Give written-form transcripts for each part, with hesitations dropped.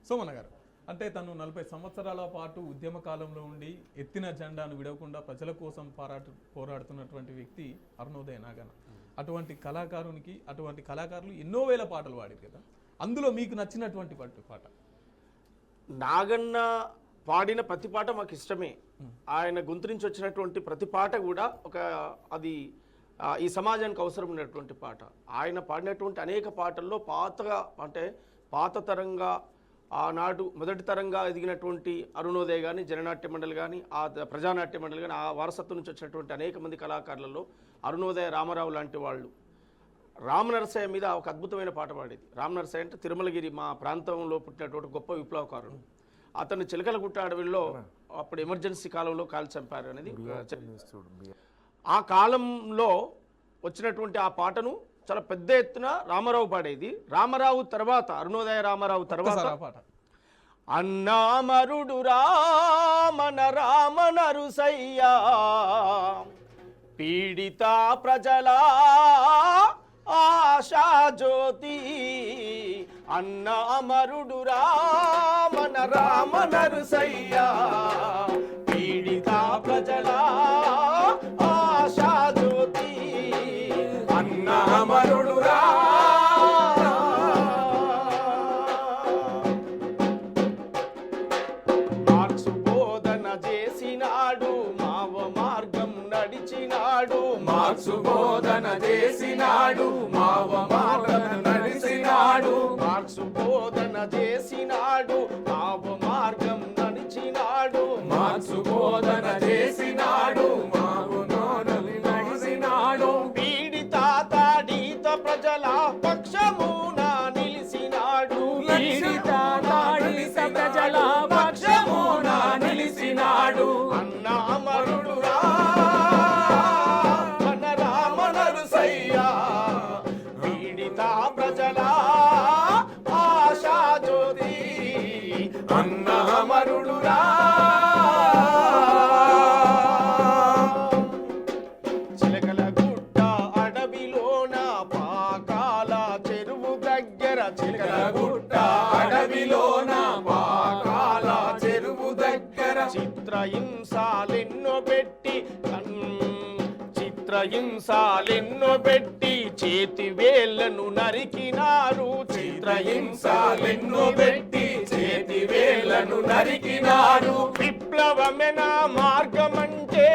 సోమన్న గారు, అంటే తను 40 సంవత్సరాల పాటు ఉద్యమ కాలంలో ఉండి ఎత్తిన జెండాను విడవకుండా ప్రజల కోసం పోరాడుతున్నటువంటి వ్యక్తి అరుణోదయ నాగన్న. అటువంటి కళాకారునికి, అటువంటి కళాకారులు ఎన్నో వేల పాటలు పాడారు కదా, అందులో మీకు నచ్చినటువంటి పాట? నాగన్న పాడిన ప్రతి పాట మాకు ఇష్టమే. ఆయన గొంతు నుంచి వచ్చినటువంటి ప్రతి పాట కూడా అది ఈ సమాజానికి అవసరం ఉన్నటువంటి పాట. ఆయన పాడినటువంటి అనేక పాటల్లో పాత తరంగా ఆనాడు మొదటి తరంగా ఎదిగినటువంటి అరుణోదయ కానీ, జననాట్య మండలి కానీ, ఆ ప్రజానాట్య మండలి కానీ, ఆ వారసత్వం నుంచి వచ్చినటువంటి అనేక మంది కళాకారులలో అరుణోదయ రామారావు లాంటి వాళ్ళు. రామనరసయ్య మీద ఒక అద్భుతమైన పాట పాడేది. రామనరసయ్య అంటే తిరుమలగిరి మా ప్రాంతంలో పుట్టినటువంటి గొప్ప విప్లవకారుడు. అతను చిలకలగుట్ట అడవిలో అప్పుడు ఎమర్జెన్సీ కాలంలో కాల్చి చంపారు అనేది. ఆ కాలంలో వచ్చినటువంటి ఆ పాటను చాలా పెద్ద ఎత్తున రామారావు పాడేది. రామారావు తర్వాత, అరుణోదయ రామారావు తర్వాత అన్నామరుడు రామనరుసయ్యా పీడిత ప్రజల ఆశాజ్యోతి, అన్నామరుడు రామనరుసయ్యా పీడిత ప్రజల ఆశాజ్యోతి, అన్నామరుడు మార్క్సు బోధన చేసినాడు, మావ మార్గం నడిచినాడు. మార్క్సు బోధన చేసినాడు, మావ మార్గం నడిచినాడు. మార్క్సు బోధన చేసినాడు, మావ మార్గం నడిచినాడు. మార్క్సు బోధన చేసినాడు, మావ మార్గం నడిచినాడు. పీడిత తాడిత ప్రజల పక్షమున నిలిచినాడు. పీడిత తాడిత ప్రజల పక్షమున నిలిచినాడు. అన్నామరుడు రామనరుసయ్యా పీడిత ప్రజల ఆశాజ్యోతి, అన్నామరుడు చిలకలగుట్ట అడవిలోన పాకాల చెరువు దగ్గర, చిలకలగుట్ట అడవిలోన పాకాల చెరువు దగ్గర చిత్రహింసాలెన్నో పెట్టి చేతి వేళ్లను నరికినారు. చిత్రహింసాలెన్నో పెట్టి చేతి వేళ్లను నరికినారు. విప్లవమైన మార్గమంటే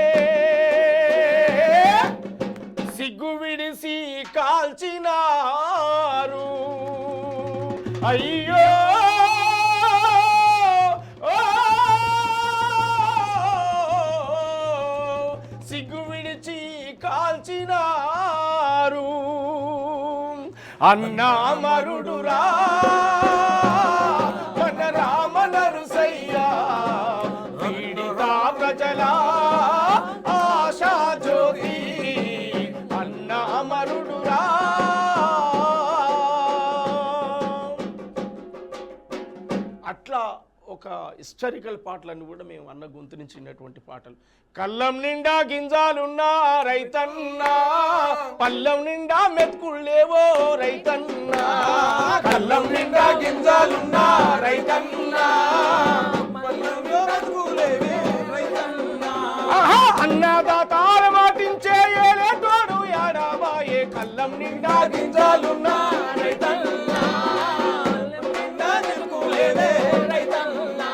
సిగ్గు విడిసి కాల్చినారు. అయ్యో సిగ్గు విడిచి కాల్చినారు. అన్నామరుడు రామనరుసయ్యా పీడిత ప్రజల ఆశాజ్యోతి, అన్నామరుడు అట్లా ఒక హిస్టారికల్ పాటలన్నీ కూడా మేము అన్న గొంతు నుంచి విన్నటువంటి పాటలు. కళ్ళం నిండా గింజాలున్నా రైతన్నా, పళ్ళం నిండా మెతుకుళ్ళేవో రైతన్నా. కళ్ళం నిండా గింజాలున్నా రైతన్నా, పళ్ళంలో మెతుకులేవే రైతన్నా. అన్నదాతాల మాటించే ఏలేటోడు యాడాబాయే. కళ్ళం నిండా గింజాలున్నా రైతన్నా, నిండా మెతుకులేవే రైతన్నా.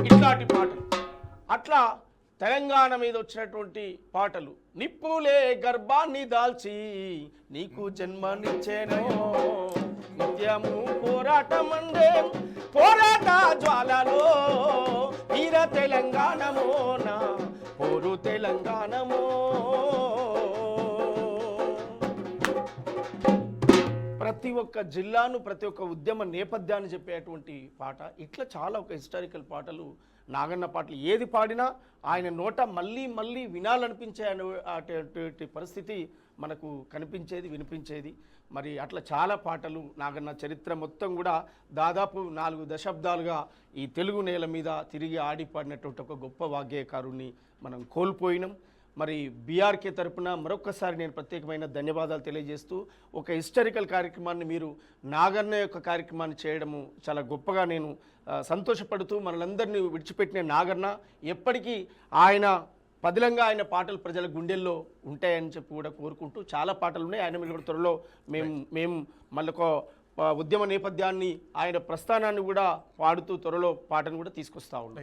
ఇట్లాంటి పాటలు. అట్లా తెలంగాణ మీద వచ్చినటువంటి పాటలు. నిప్పులే గర్భాన్ని దాల్చి నీకు జన్మనిచ్చేనో, నిత్యము పోరాటమండే పోరాట జ్వాలలో వీర తెలంగాణమో నా పోరు తెలంగాణమో. ప్రతి ఒక్క జిల్లాను, ప్రతి ఒక్క ఉద్యమ నేపథ్యాన్ని చెప్పేటువంటి పాట. ఇట్లా చాలా ఒక హిస్టారికల్ పాటలు, నాగన్న పాటలు ఏది పాడినా ఆయన నోట మళ్ళీ మళ్ళీ వినాలనిపించే అటువంటి పరిస్థితి మనకు కనిపించేది, వినిపించేది. మరి అట్లా చాలా పాటలు. నాగన్న చరిత్ర మొత్తం కూడా దాదాపు 4 దశాబ్దాలుగా ఈ తెలుగు నేల మీద తిరిగి ఆడిపాడినటువంటి ఒక గొప్ప వాగ్గేయకారుణ్ణి మనం కోల్పోయినాం. మరి బీఆర్కే తరపున మరొక్కసారి నేను ప్రత్యేకమైన ధన్యవాదాలు తెలియజేస్తూ ఒక హిస్టారికల్ కార్యక్రమాన్ని మీరు నాగన్న యొక్క కార్యక్రమాన్ని చేయడము చాలా గొప్పగా నేను సంతోషపడుతూ మనలందరినీ విడిచిపెట్టిన నాగన్న ఎప్పటికీ ఆయన పదిలంగా ఆయన పాటలు ప్రజల గుండెల్లో ఉంటాయని చెప్పి కూడా కోరుకుంటూ చాలా పాటలు ఉన్నాయి. ఆయన మీద కూడా త్వరలో మేము మళ్ళొక ఉద్యమ నేపథ్యాన్ని ఆయన ప్రస్థానాన్ని కూడా పాడుతూ త్వరలో పాటను కూడా తీసుకొస్తా ఉన్నాం.